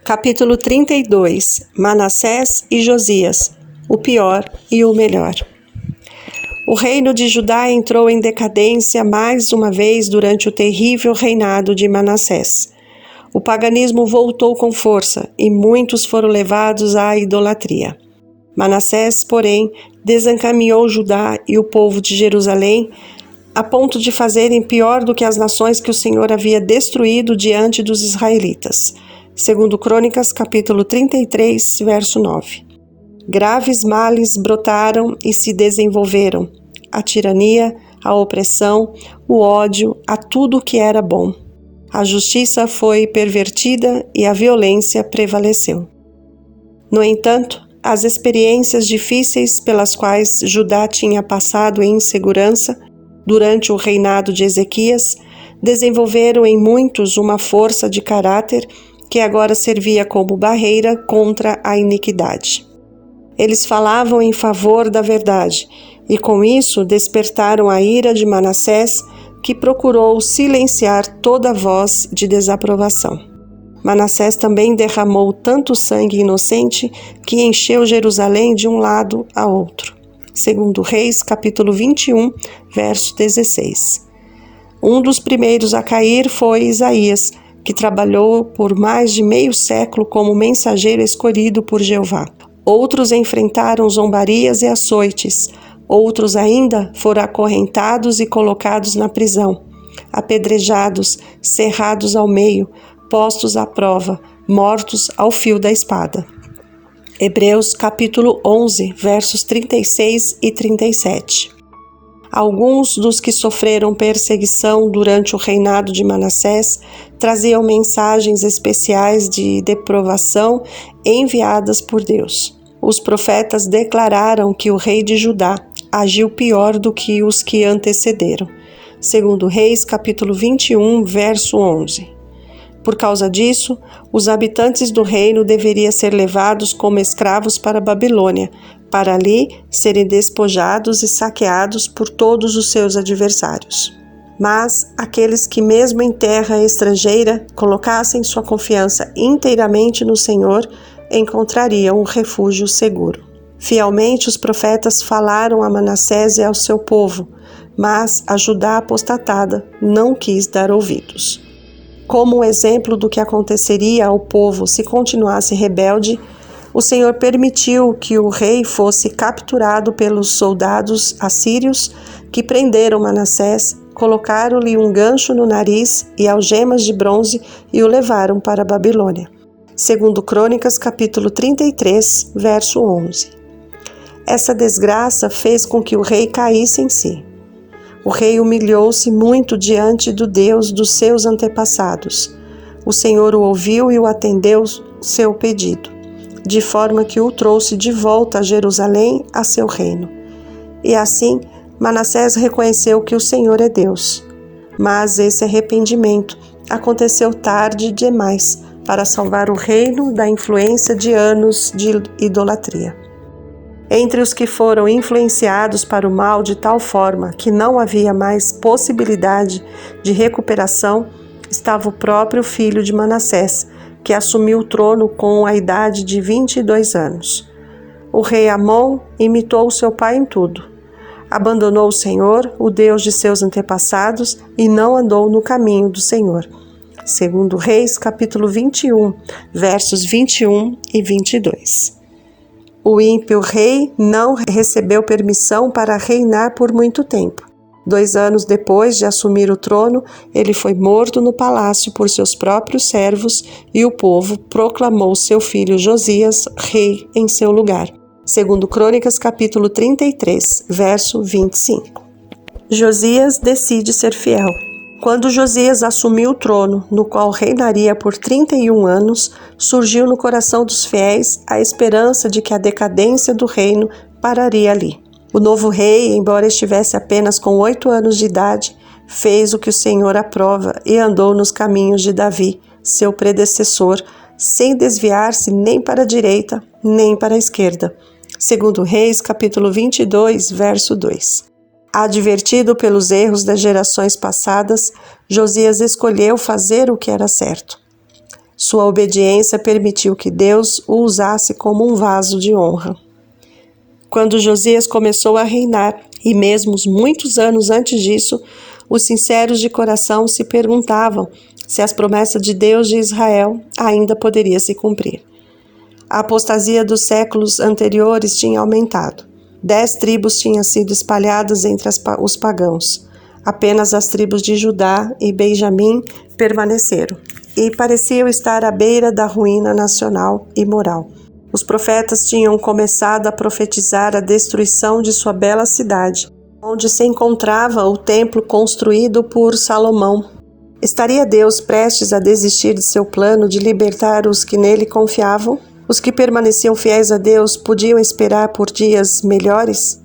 Capítulo 32. Manassés e Josias, o pior e o melhor. O reino de Judá entrou em decadência mais uma vez durante o terrível reinado de Manassés. O paganismo voltou com força e muitos foram levados à idolatria. Manassés, porém, desencaminhou Judá e o povo de Jerusalém a ponto de fazerem pior do que as nações que o Senhor havia destruído diante dos israelitas. Segundo Crônicas, capítulo 33, verso 9. Graves males brotaram e se desenvolveram: a tirania, a opressão, o ódio a tudo o que era bom. A justiça foi pervertida e a violência prevaleceu. No entanto, as experiências difíceis pelas quais Judá tinha passado em insegurança durante o reinado de Ezequias desenvolveram em muitos uma força de caráter que agora servia como barreira contra a iniquidade. Eles falavam em favor da verdade e com isso despertaram a ira de Manassés, que procurou silenciar toda voz de desaprovação. Manassés também derramou tanto sangue inocente que encheu Jerusalém de um lado a outro. Segundo Reis, capítulo 21, verso 16. Um dos primeiros a cair foi Isaías, que trabalhou por mais de meio século como mensageiro escolhido por Jeová. Outros enfrentaram zombarias e açoites. Outros ainda foram acorrentados e colocados na prisão, apedrejados, cerrados ao meio, postos à prova, mortos ao fio da espada. Hebreus capítulo 11, versos 36 e 37. Alguns dos que sofreram perseguição durante o reinado de Manassés traziam mensagens especiais de deprovação enviadas por Deus. Os profetas declararam que o rei de Judá agiu pior do que os que antecederam. Segundo Reis, capítulo 21, verso 11. Por causa disso, os habitantes do reino deveriam ser levados como escravos para a Babilônia, para ali serem despojados e saqueados por todos os seus adversários. Mas aqueles que mesmo em terra estrangeira colocassem sua confiança inteiramente no Senhor, encontrariam um refúgio seguro. Fielmente os profetas falaram a Manassés e ao seu povo, mas a Judá apostatada não quis dar ouvidos. Como um exemplo do que aconteceria ao povo se continuasse rebelde, o Senhor permitiu que o rei fosse capturado pelos soldados assírios que prenderam Manassés, colocaram-lhe um gancho no nariz e algemas de bronze e o levaram para a Babilônia. Segundo Crônicas, capítulo 33, verso 11. Essa desgraça fez com que o rei caísse em si. O rei humilhou-se muito diante do Deus dos seus antepassados. O Senhor o ouviu e o atendeu seu pedido, de forma que o trouxe de volta a Jerusalém, a seu reino. E assim, Manassés reconheceu que o Senhor é Deus. Mas esse arrependimento aconteceu tarde demais para salvar o reino da influência de anos de idolatria. Entre os que foram influenciados para o mal de tal forma que não havia mais possibilidade de recuperação, estava o próprio filho de Manassés, que assumiu o trono com a idade de 22 anos. O rei Amon imitou seu pai em tudo. Abandonou o Senhor, o Deus de seus antepassados, e não andou no caminho do Senhor. Segundo Reis, capítulo 21, versos 21 e 22. O ímpio rei não recebeu permissão para reinar por muito tempo. 2 anos depois de assumir o trono, ele foi morto no palácio por seus próprios servos e o povo proclamou seu filho Josias rei em seu lugar. Segundo Crônicas, capítulo 33, verso 25. Josias decide ser fiel. Quando Josias assumiu o trono, no qual reinaria por 31 anos, surgiu no coração dos fiéis a esperança de que a decadência do reino pararia ali. O novo rei, embora estivesse apenas com 8 anos de idade, fez o que o Senhor aprova e andou nos caminhos de Davi, seu predecessor, sem desviar-se nem para a direita, nem para a esquerda. Segundo Reis, capítulo 22, verso 2. Advertido pelos erros das gerações passadas, Josias escolheu fazer o que era certo. Sua obediência permitiu que Deus o usasse como um vaso de honra. Quando Josias começou a reinar, e mesmo muitos anos antes disso, os sinceros de coração se perguntavam se as promessas de Deus de Israel ainda poderiam se cumprir. A apostasia dos séculos anteriores tinha aumentado. 10 tribos tinham sido espalhadas entre os pagãos. Apenas as tribos de Judá e Benjamim permaneceram e pareciam estar à beira da ruína nacional e moral. Os profetas tinham começado a profetizar a destruição de sua bela cidade, onde se encontrava o templo construído por Salomão. Estaria Deus prestes a desistir de seu plano de libertar os que nele confiavam? Os que permaneciam fiéis a Deus podiam esperar por dias melhores?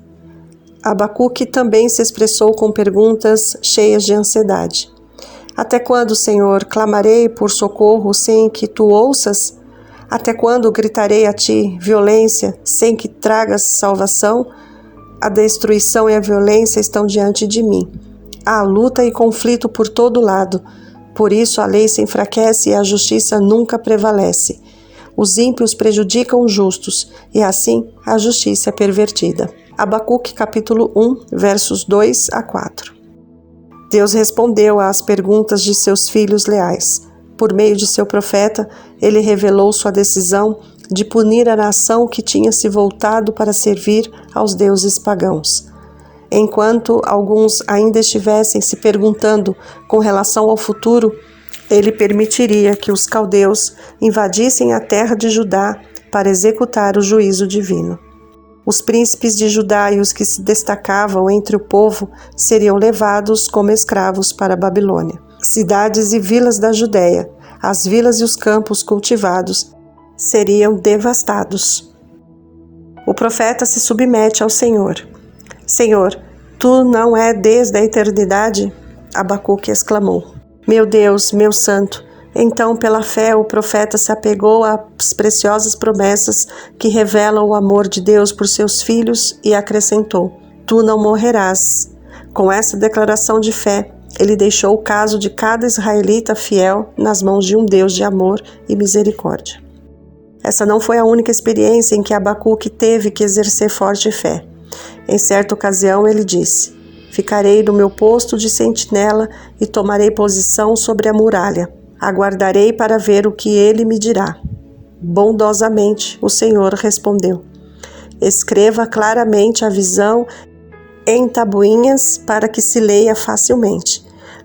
Abacuque também se expressou com perguntas cheias de ansiedade. Até quando, Senhor, clamarei por socorro sem que tu ouças? Até quando gritarei a ti violência sem que tragas salvação? A destruição e a violência estão diante de mim. Há luta e conflito por todo lado. Por isso a lei se enfraquece e a justiça nunca prevalece. Os ímpios prejudicam os justos, e assim a justiça é pervertida. Abacuque capítulo 1, versos 2 a 4. Deus respondeu às perguntas de seus filhos leais. Por meio de seu profeta, ele revelou sua decisão de punir a nação que tinha se voltado para servir aos deuses pagãos. Enquanto alguns ainda estivessem se perguntando com relação ao futuro, ele permitiria que os caldeus invadissem a terra de Judá para executar o juízo divino. Os príncipes de Judá e os que se destacavam entre o povo seriam levados como escravos para a Babilônia. Cidades e vilas da Judéia, as vilas e os campos cultivados, seriam devastados. O profeta se submete ao Senhor. Senhor, tu não é desde a eternidade? Abacuque exclamou. Meu Deus, meu santo. Então, pela fé, o profeta se apegou às preciosas promessas que revelam o amor de Deus por seus filhos e acrescentou: Tu não morrerás. Com essa declaração de fé, ele deixou o caso de cada israelita fiel nas mãos de um Deus de amor e misericórdia. Essa não foi a única experiência em que Abacuque teve que exercer forte fé. Em certa ocasião, ele disse: Ficarei no meu posto de sentinela e tomarei posição sobre a muralha. Aguardarei para ver o que ele me dirá. Bondosamente, o Senhor respondeu: Escreva claramente a visão em tabuinhas para que se leia facilmente,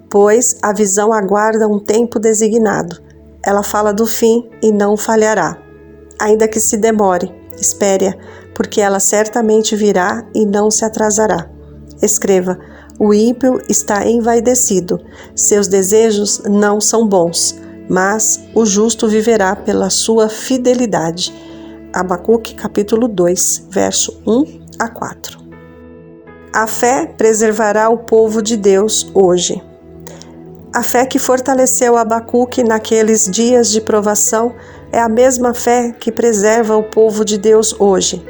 pois a visão aguarda um tempo designado. Ela fala do fim e não falhará. Ainda que se demore, espere-a, porque ela certamente virá e não se atrasará. Escreva: O ímpio está envaidecido, seus desejos não são bons, mas o justo viverá pela sua fidelidade. Abacuque capítulo 2, verso 1 a 4. A fé preservará o povo de Deus hoje. A fé que fortaleceu Abacuque naqueles dias de provação é a mesma fé que preserva o povo de Deus hoje.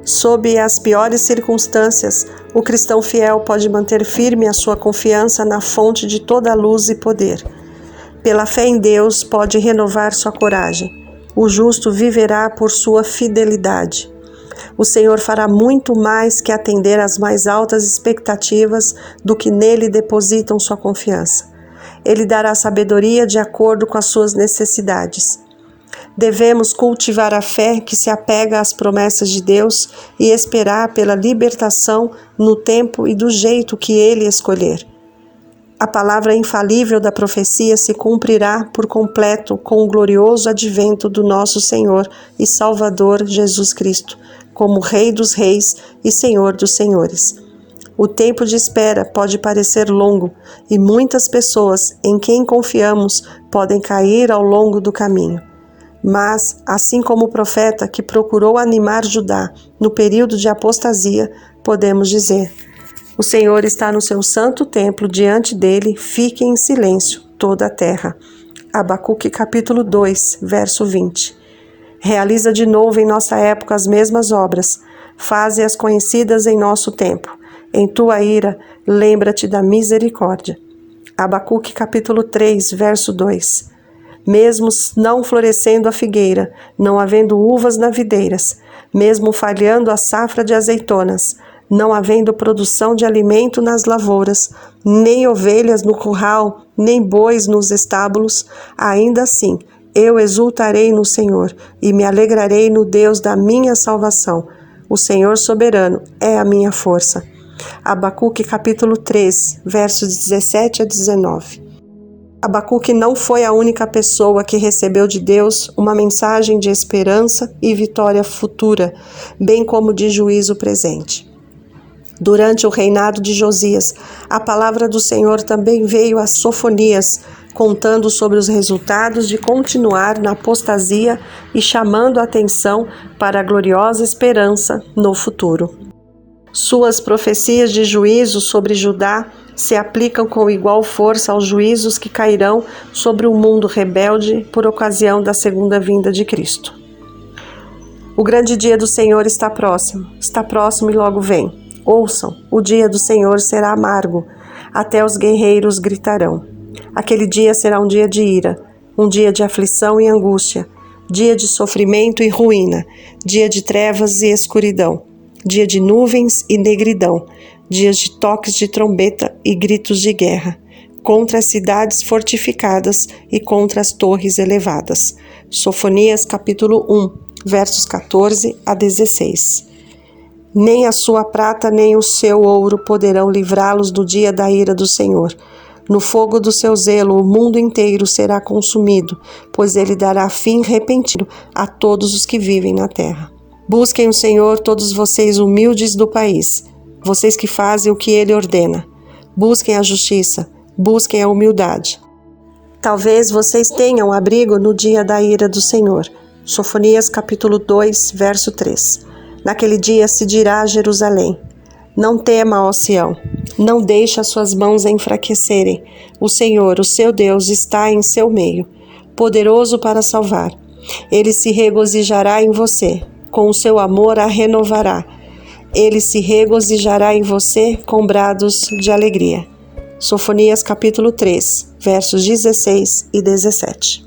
Sob as piores circunstâncias, o cristão fiel pode manter firme a sua confiança na fonte de toda a luz e poder. Pela fé em Deus, pode renovar sua coragem. O justo viverá por sua fidelidade. O Senhor fará muito mais que atender às mais altas expectativas do que nele depositam sua confiança. Ele dará sabedoria de acordo com as suas necessidades. Devemos cultivar a fé que se apega às promessas de Deus e esperar pela libertação no tempo e do jeito que Ele escolher. A palavra infalível da profecia se cumprirá por completo com o glorioso advento do nosso Senhor e Salvador Jesus Cristo, como Rei dos Reis e Senhor dos Senhores. O tempo de espera pode parecer longo e muitas pessoas em quem confiamos podem cair ao longo do caminho. Mas, assim como o profeta que procurou animar Judá no período de apostasia, podemos dizer: o Senhor está no seu santo templo, diante dele fique em silêncio toda a terra. Abacuque capítulo 2, verso 20. Realiza de novo em nossa época as mesmas obras, faze-as conhecidas em nosso tempo. Em tua ira, lembra-te da misericórdia. Abacuque capítulo 3, verso 2. mesmo não florescendo a figueira, não havendo uvas na videiras, mesmo falhando a safra de azeitonas, não havendo produção de alimento nas lavouras, nem ovelhas no curral, nem bois nos estábulos, ainda assim eu exultarei no Senhor e me alegrarei no Deus da minha salvação. O Senhor soberano é a minha força. Abacuque capítulo 3, versos 17 a 19. Abacuque não foi a única pessoa que recebeu de Deus uma mensagem de esperança e vitória futura, bem como de juízo presente. Durante o reinado de Josias, a palavra do Senhor também veio a Sofonias, contando sobre os resultados de continuar na apostasia e chamando a atenção para a gloriosa esperança no futuro. Suas profecias de juízo sobre Judá se aplicam com igual força aos juízos que cairão sobre o mundo rebelde por ocasião da segunda vinda de Cristo. O grande dia do Senhor está próximo e logo vem. Ouçam, o dia do Senhor será amargo, até os guerreiros gritarão. Aquele dia será um dia de ira, um dia de aflição e angústia, dia de sofrimento e ruína, dia de trevas e escuridão, dia de nuvens e negridão, dias de toques de trombeta e gritos de guerra, contra as cidades fortificadas e contra as torres elevadas. Sofonias capítulo 1, versos 14 a 16. Nem a sua prata nem o seu ouro poderão livrá-los do dia da ira do Senhor. No fogo do seu zelo o mundo inteiro será consumido, pois ele dará fim repentino a todos os que vivem na terra. Busquem o Senhor, todos vocês humildes do país, vocês que fazem o que ele ordena. Busquem a justiça, busquem a humildade. Talvez vocês tenham abrigo no dia da ira do Senhor. Sofonias capítulo 2, verso 3. Naquele dia se dirá a Jerusalém: não tema, ó Sião, não deixe as suas mãos enfraquecerem. O Senhor, o seu Deus, está em seu meio, poderoso para salvar. Ele se regozijará em você, com o seu amor a renovará. Ele se regozijará em você com brados de alegria. Sofonias capítulo 3, versos 16 e 17.